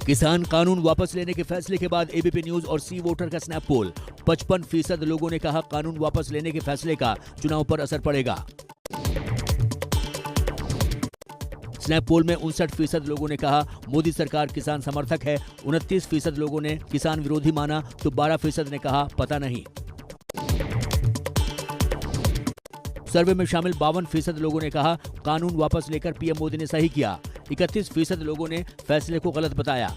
किसान कानून वापस लेने के फैसले के बाद एबीपी न्यूज और सी वोटर का स्नैप पोल। 55% लोगों ने कहा कानून वापस लेने के फैसले का चुनाव पर असर पड़ेगा। स्नैप पोल में 59% लोगों ने कहा मोदी सरकार किसान समर्थक है, 29% लोगों ने किसान विरोधी माना तो 12% ने कहा पता नहीं। सर्वे में शामिल 52% लोगों ने कहा कानून वापस लेकर पीएम मोदी ने सही किया, 31% लोगों ने फैसले को गलत बताया।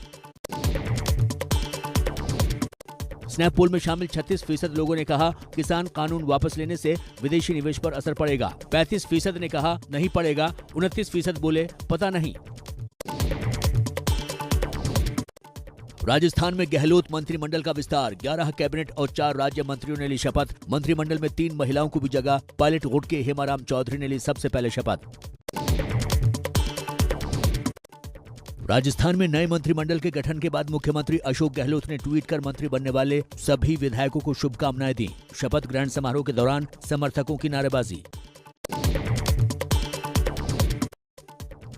स्नैप पोल में शामिल 36% लोगों ने कहा किसान कानून वापस लेने से विदेशी निवेश पर असर पड़ेगा, 35% ने कहा नहीं पड़ेगा, 29% बोले पता नहीं। राजस्थान में गहलोत मंत्रिमंडल का विस्तार, 11 कैबिनेट और 4 राज्य मंत्रियों ने ली शपथ। मंत्रिमंडल में 3 महिलाओं को भी जगह। पायलट वोट के हेमाराम चौधरी ने ली सबसे पहले शपथ। राजस्थान में नए मंत्रिमंडल के गठन के बाद मुख्यमंत्री अशोक गहलोत ने ट्वीट कर मंत्री बनने वाले सभी विधायकों को शुभकामनाएं दी। शपथ ग्रहण समारोह के दौरान समर्थकों की नारेबाजी।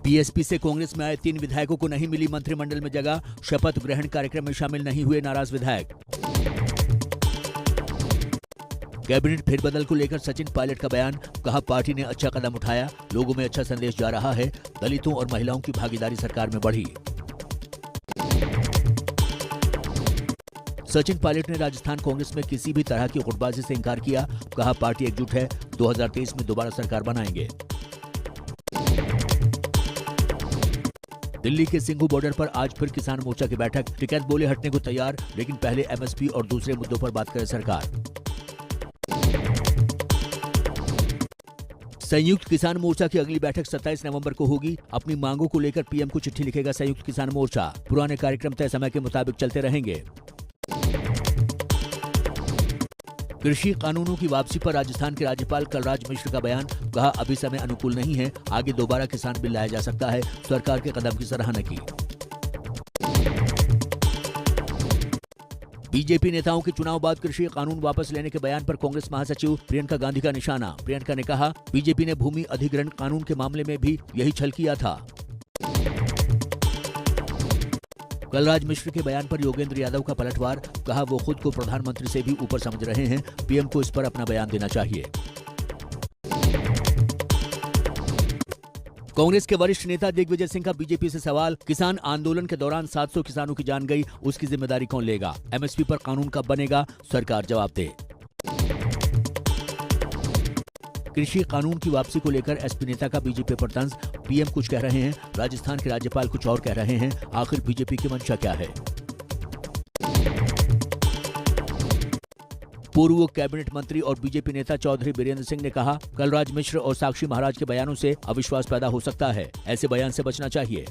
बीएसपी से कांग्रेस में आए 3 विधायकों को नहीं मिली मंत्रिमंडल में जगह। शपथ ग्रहण कार्यक्रम में शामिल नहीं हुए नाराज विधायक। कैबिनेट फेरबदल को लेकर सचिन पायलट का बयान, कहा पार्टी ने अच्छा कदम उठाया, लोगों में अच्छा संदेश जा रहा है, दलितों और महिलाओं की भागीदारी सरकार में बढ़ी। सचिन पायलट ने राजस्थान कांग्रेस में किसी भी तरह की गुटबाजी से इंकार किया, कहा पार्टी एकजुट है, 2023 में दोबारा सरकार बनाएंगे। दिल्ली के सिंघू बॉर्डर पर आज फिर किसान मोर्चा की बैठक, टिकैत बोले हटने को तैयार, लेकिन पहले एमएसपी और दूसरे मुद्दों पर बात करे सरकार। संयुक्त किसान मोर्चा की अगली बैठक 27 नवंबर को होगी। अपनी मांगों को लेकर पीएम को चिट्ठी लिखेगा संयुक्त किसान मोर्चा। पुराने कार्यक्रम तय समय के मुताबिक चलते रहेंगे। कृषि कानूनों की वापसी पर राजस्थान के राज्यपाल कलराज मिश्र का बयान, कहा अभी समय अनुकूल नहीं है, आगे दोबारा किसान बिल लाया जा सकता है, सरकार के कदम की सराहना की। बीजेपी नेताओं के चुनाव बाद कृषि कानून वापस लेने के बयान पर कांग्रेस महासचिव प्रियंका गांधी का निशाना। प्रियंका ने कहा बीजेपी ने भूमि अधिग्रहण कानून के मामले में भी यही छल किया था। कलराज मिश्र के बयान पर योगेंद्र यादव का पलटवार, कहा वो खुद को प्रधानमंत्री से भी ऊपर समझ रहे हैं, पीएम को इस पर अपना बयान देना चाहिए। कांग्रेस के वरिष्ठ नेता दिग्विजय सिंह का बीजेपी से सवाल, किसान आंदोलन के दौरान 700 किसानों की जान गई, उसकी जिम्मेदारी कौन लेगा? एमएसपी पर कानून कब बनेगा? सरकार जवाब दे। कृषि कानून की वापसी को लेकर एसपी नेता का बीजेपी पर तंज, पीएम कुछ कह रहे हैं, राजस्थान के राज्यपाल कुछ और कह रहे हैं, आखिर बीजेपी की मंशा क्या है? पूर्व कैबिनेट मंत्री और बीजेपी नेता चौधरी बीरेंद्र सिंह ने कहा कलराज मिश्र और साक्षी महाराज के बयानों से अविश्वास पैदा हो सकता है, ऐसे बयान से बचना चाहिए।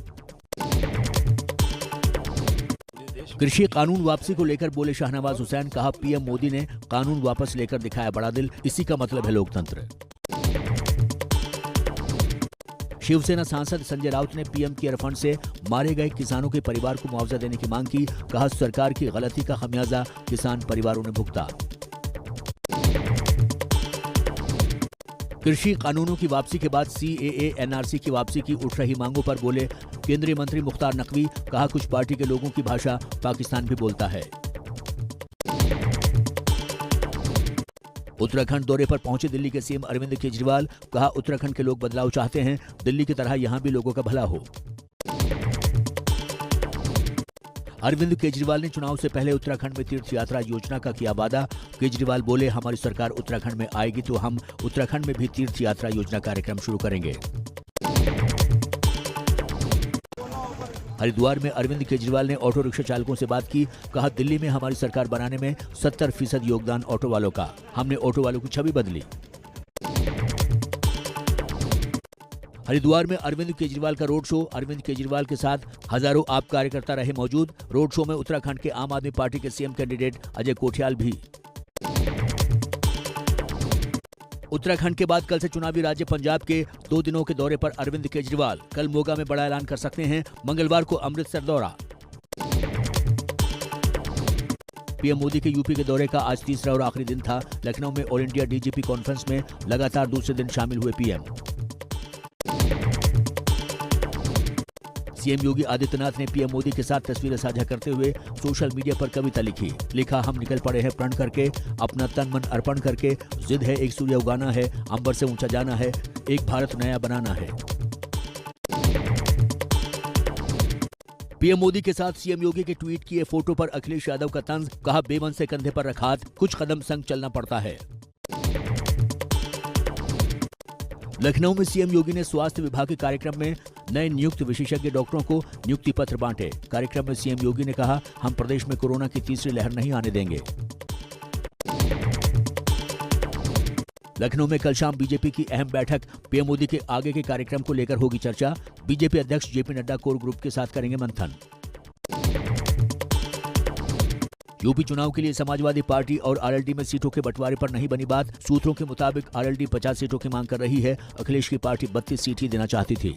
कृषि कानून वापसी को लेकर बोले शाहनवाज हुसैन, कहा पीएम मोदी ने कानून वापस लेकर दिखाया बड़ा दिल, इसी का मतलब है लोकतंत्र। शिवसेना सांसद संजय राउत ने पीएम केयर फंड से मारे गए किसानों के परिवार को मुआवजा देने की मांग की, कहा सरकार की गलती का खमियाजा किसान परिवारों ने भुगता। कृषि कानूनों की वापसी के बाद सीएए एनआरसी की वापसी की उठ रही मांगों पर बोले केंद्रीय मंत्री मुख्तार नकवी, कहा कुछ पार्टी के लोगों की भाषा पाकिस्तान भी बोलता है। उत्तराखंड दौरे पर पहुंचे दिल्ली के सीएम अरविंद केजरीवाल, कहा उत्तराखंड के लोग बदलाव चाहते हैं, दिल्ली की तरह यहां भी लोगों का भला हो। अरविंद केजरीवाल ने चुनाव से पहले उत्तराखंड में तीर्थ यात्रा योजना का किया वादा। केजरीवाल बोले हमारी सरकार उत्तराखंड में आएगी तो हम उत्तराखंड में भी तीर्थ यात्रा योजना कार्यक्रम शुरू करेंगे। हरिद्वार में अरविंद केजरीवाल ने ऑटो रिक्शा चालकों से बात की, कहा दिल्ली में हमारी सरकार बनाने में 70% योगदान ऑटो वालों का, हमने ऑटो वालों की छवि बदली। हरिद्वार में अरविंद केजरीवाल का रोड शो, अरविंद केजरीवाल के साथ हजारों आप कार्यकर्ता रहे मौजूद। रोड शो में उत्तराखंड के आम आदमी पार्टी के सीएम कैंडिडेट अजय कोठियाल भी। उत्तराखंड के बाद कल से चुनावी राज्य पंजाब के 2 दिनों के दौरे पर अरविंद केजरीवाल, कल मोगा में बड़ा ऐलान कर सकते हैं, मंगलवार को अमृतसर दौरा। पीएम मोदी के यूपी के दौरे का आज तीसरा और आखिरी दिन था। लखनऊ में ऑल इंडिया डीजीपी कॉन्फ्रेंस में लगातार दूसरे दिन शामिल हुए पीएम। सीएम योगी आदित्यनाथ ने पीएम मोदी के साथ तस्वीरें साझा करते हुए सोशल मीडिया पर कविता लिखी। लिखा, हम निकल पड़े हैं प्रण करके, अपना तन मन अर्पण करके, जिद है एक सूर्य उगाना है, अंबर से ऊंचा जाना है, एक भारत नया बनाना है। पीएम मोदी के साथ सीएम योगी के ट्वीट किए फोटो पर अखिलेश यादव का तंज, कहा बेमन से कंधे पर रखा हाथ, कुछ कदम संग चलना पड़ता है। लखनऊ में सीएम योगी ने स्वास्थ्य विभाग के कार्यक्रम में नए नियुक्त विशेषज्ञ डॉक्टरों को नियुक्ति पत्र बांटे। कार्यक्रम में सीएम योगी ने कहा, हम प्रदेश में कोरोना की तीसरी लहर नहीं आने देंगे। लखनऊ में कल शाम बीजेपी की अहम बैठक, पीएम मोदी के आगे के कार्यक्रम को लेकर होगी चर्चा। बीजेपी अध्यक्ष जेपी नड्डा कोर ग्रुप के साथ करेंगे मंथन। यूपी चुनाव के लिए समाजवादी पार्टी और आरएलडी में सीटों के बंटवारे पर नहीं बनी बात। सूत्रों के मुताबिक आरएलडी 50 सीटों की मांग कर रही है। अखिलेश की पार्टी 32 सीट ही देना चाहती थी।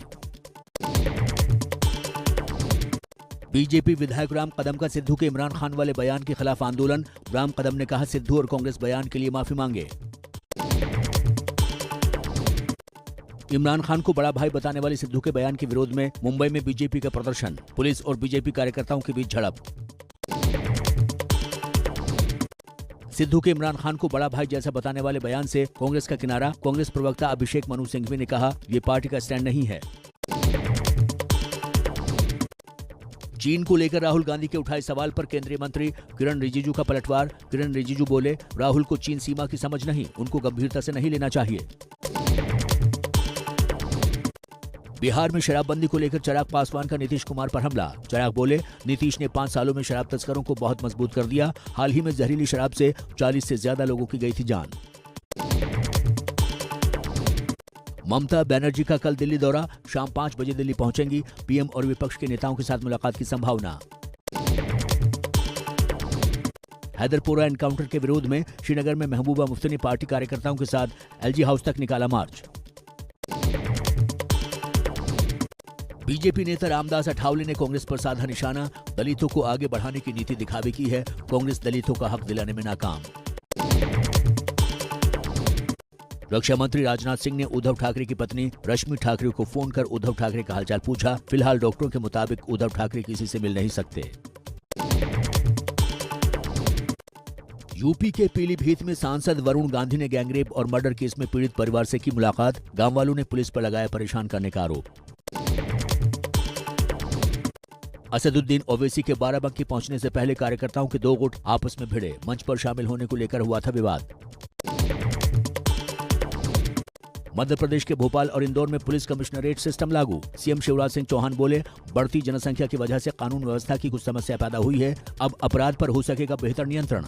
बीजेपी विधायक राम कदम का सिद्धू के इमरान खान वाले बयान के खिलाफ आंदोलन। राम कदम ने कहा, सिद्धू और कांग्रेस बयान के लिए माफी मांगे। इमरान खान को बड़ा भाई बताने वाले सिद्धू के बयान के विरोध में मुंबई में बीजेपी का प्रदर्शन। पुलिस और बीजेपी कार्यकर्ताओं के बीच झड़प। सिद्धू के इमरान खान को बड़ा भाई जैसा बताने वाले बयान से कांग्रेस का किनारा। कांग्रेस प्रवक्ता अभिषेक मनु सिंघवी ने कहा, ये पार्टी का स्टैंड नहीं है। चीन को लेकर राहुल गांधी के उठाए सवाल पर केंद्रीय मंत्री किरण रिजिजू का पलटवार। किरण रिजिजू बोले, राहुल को चीन सीमा की समझ नहीं, उनको गंभीरता से नहीं लेना चाहिए। बिहार में शराबबंदी को लेकर चिराग पासवान का नीतीश कुमार पर हमला। चिराग बोले, नीतीश ने 5 सालों में शराब तस्करों को बहुत मजबूत कर दिया। हाल ही में जहरीली शराब से 40 से ज्यादा लोगों की गई थी जान। ममता बनर्जी का कल दिल्ली दौरा, शाम 5 बजे दिल्ली पहुंचेंगी। पीएम और विपक्ष के नेताओं के साथ मुलाकात की संभावना। हैदरपुरा एनकाउंटर के विरोध में श्रीनगर में महबूबा मुफ्ती ने पार्टी कार्यकर्ताओं के साथ एलजी हाउस तक निकाला मार्च। बीजेपी नेता रामदास अठावले ने कांग्रेस पर साधा निशाना। दलितों को आगे बढ़ाने की नीति दिखावे की है, कांग्रेस दलितों का हक दिलाने में नाकाम। रक्षा मंत्री राजनाथ सिंह ने उद्धव ठाकरे की पत्नी रश्मि ठाकरे को फोन कर उद्धव ठाकरे का हालचाल पूछा। फिलहाल डॉक्टरों के मुताबिक उद्धव ठाकरे किसी से मिल नहीं सकते। यूपी के पीलीभीत में सांसद वरुण गांधी ने गैंगरेप और मर्डर केस में पीड़ित परिवार से की मुलाकात। गांव वालों ने पुलिस पर लगाया परेशान करने का आरोप। असदुद्दीन ओवैसी के बाराबंकी पहुंचने से पहले कार्यकर्ताओं के 2 गुट आपस में भिड़े। मंच पर शामिल होने को लेकर हुआ था विवाद। मध्य प्रदेश के भोपाल और इंदौर में पुलिस कमिश्नरेट सिस्टम लागू। सीएम शिवराज सिंह चौहान बोले, बढ़ती जनसंख्या की वजह से कानून व्यवस्था की कुछ समस्या पैदा हुई है, अब अपराध पर हो सकेगा बेहतर नियंत्रण।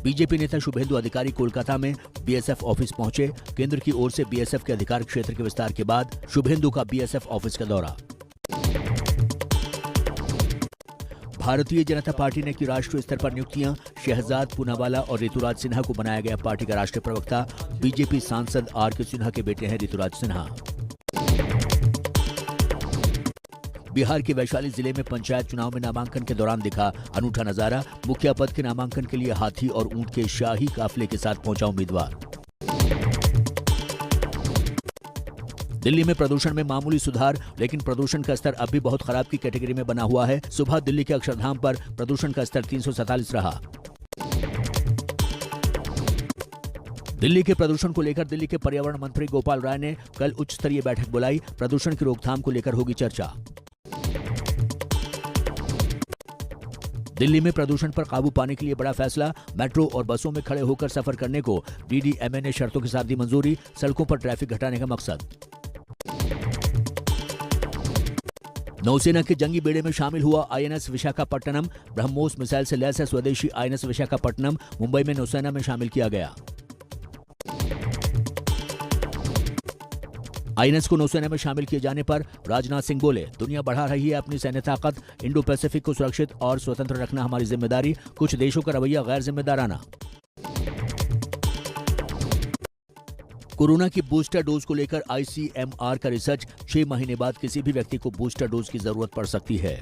बीजेपी नेता शुभेंदु अधिकारी कोलकाता में बीएसएफ ऑफिस पहुंचे। केंद्र की ओर से बीएसएफ के अधिकार क्षेत्र के विस्तार के बाद शुभेंदु का बीएसएफ ऑफिस का दौरा। भारतीय जनता पार्टी ने की राष्ट्रीय स्तर पर नियुक्तियां। शहजाद पूनावाला और ऋतुराज सिन्हा को बनाया गया पार्टी का राष्ट्रीय प्रवक्ता। बीजेपी सांसद आर.के. सिन्हा के बेटे हैं ऋतुराज सिन्हा। बिहार के वैशाली जिले में पंचायत चुनाव में नामांकन के दौरान दिखा अनूठा नजारा। मुखिया पद के नामांकन के लिए हाथी और ऊंट के शाही काफिले के साथ पहुंचा उम्मीदवार। दिल्ली में प्रदूषण में मामूली सुधार, लेकिन प्रदूषण का स्तर अब भी बहुत खराब की कैटेगरी में बना हुआ है। सुबह दिल्ली के अक्षरधाम पर प्रदूषण का स्तर 347 रहा। दिल्ली के प्रदूषण को लेकर दिल्ली के पर्यावरण मंत्री गोपाल राय ने कल उच्च स्तरीय बैठक बुलाई। प्रदूषण की रोकथाम को लेकर होगी चर्चा। दिल्ली में प्रदूषण पर काबू पाने के लिए बड़ा फैसला। मेट्रो और बसों में खड़े होकर सफर करने को डीडीएमए ने शर्तों के साथ दी मंजूरी। सड़कों पर ट्रैफिक घटाने का मकसद। नौसेना के जंगी बेड़े में शामिल हुआ आईएनएस विशाखापट्टनम। ब्रह्मोस मिसाइल से लैस है स्वदेशी आईएनएस विशाखापट्टनम। मुंबई में नौसेना में शामिल किया गया। आईएनएस को नौसेना में शामिल किए जाने पर राजनाथ सिंह बोले, दुनिया बढ़ा रही है अपनी सैन्य ताकत। इंडो पैसिफिक को सुरक्षित और स्वतंत्र रखना हमारी जिम्मेदारी। कुछ देशों का रवैया गैर जिम्मेदाराना। कोरोना की बूस्टर डोज को लेकर आईसीएमआर का रिसर्च। 6 महीने बाद किसी भी व्यक्ति को बूस्टर डोज की जरूरत पड़ सकती है।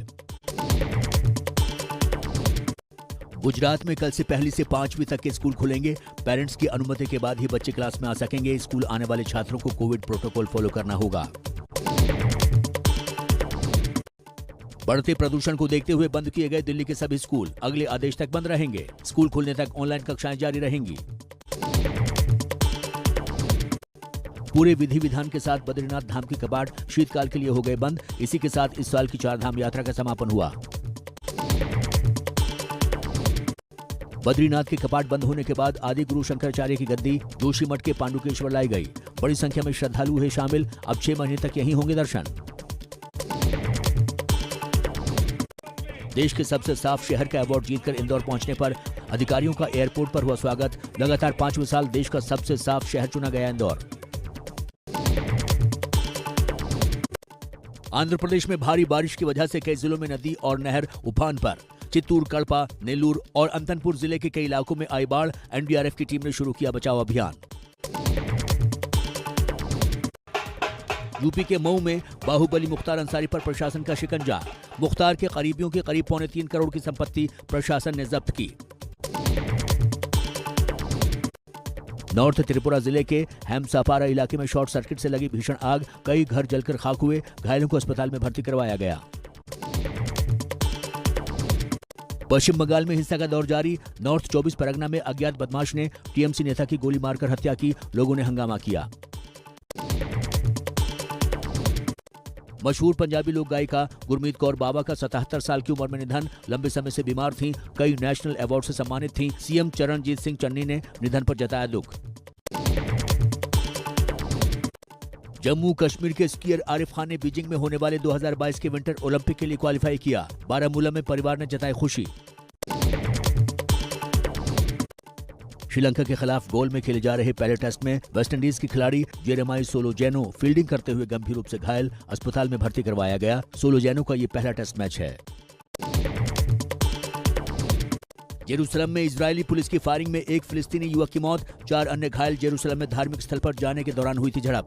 गुजरात में कल से 1 से 5वीं तक के स्कूल खुलेंगे। पेरेंट्स की अनुमति के बाद ही बच्चे क्लास में आ सकेंगे। स्कूल आने वाले छात्रों को कोविड प्रोटोकॉल फॉलो करना होगा। बढ़ते प्रदूषण को देखते हुए बंद किए गए दिल्ली के सभी स्कूल अगले आदेश तक बंद रहेंगे। स्कूल खुलने तक ऑनलाइन कक्षाएं जारी रहेंगी। पूरे विधि विधान के साथ बद्रीनाथ धाम के कपाट शीतकाल के लिए हो गए बंद। इसी के साथ इस साल की 4 धाम यात्रा का समापन हुआ। बद्रीनाथ के कपाट बंद होने के बाद आदि गुरु शंकराचार्य की गद्दी जोशीमठ के पांडुकेश्वर लाई गई। बड़ी संख्या में श्रद्धालु है शामिल। अब 6 महीने तक यहीं होंगे दर्शन। देश के सबसे साफ शहर का अवार्ड जीतकर इंदौर पहुंचने पर अधिकारियों का एयरपोर्ट पर हुआ स्वागत। लगातार 5वें साल देश का सबसे साफ शहर चुना गया इंदौर। आंध्र प्रदेश में भारी बारिश की वजह से कई जिलों में नदी और नहर उफान पर। चित्तूर, कड़पा, नेल्लूर और अंतनपुर जिले के कई इलाकों में आई बाढ़। एनडीआरएफ की टीम ने शुरू किया बचाव अभियान। यूपी के मऊ में बाहुबली मुख्तार अंसारी पर प्रशासन का शिकंजा। मुख्तार के करीबियों के करीब 3.25 करोड़ की संपत्ति प्रशासन ने जब्त की। नॉर्थ त्रिपुरा जिले के हेमसापारा इलाके में शॉर्ट सर्किट से लगी भीषण आग। कई घर जलकर खाक हुए। घायलों को अस्पताल में भर्ती करवाया गया। पश्चिम बंगाल में हिंसा का दौर जारी। नॉर्थ 24 परगना में अज्ञात बदमाश ने टीएमसी नेता की गोली मारकर हत्या की। लोगों ने हंगामा किया। मशहूर पंजाबी लोक गायिका गुरमीत कौर बाबा का 77 साल की उम्र में निधन। लंबे समय से बीमार थीं। कई नेशनल अवार्ड से सम्मानित थीं। सीएम चरणजीत सिंह चन्नी ने निधन पर जताया दुख। जम्मू कश्मीर के स्कीयर आरिफ खान ने बीजिंग में होने वाले 2022 के विंटर ओलंपिक के लिए क्वालिफाई किया। बारामूला में परिवार ने जताई खुशी। श्रीलंका के खिलाफ गोल में खेले जा रहे पहले टेस्ट में वेस्टइंडीज के खिलाड़ी जेरेमाई सोलोजेनो फील्डिंग करते हुए गंभीर रूप से घायल। अस्पताल में भर्ती करवाया गया। सोलोजेनो का ये पहला टेस्ट मैच है। जेरूसलम में इजरायली पुलिस की फायरिंग में एक फिलिस्तीनी युवक की मौत। 4 अन्य घायल। जेरूसलम में धार्मिक स्थल पर जाने के दौरान हुई थी झड़प।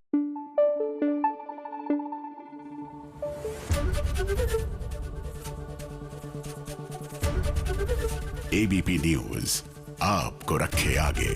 एबीपी न्यूज आपको रखे आगे।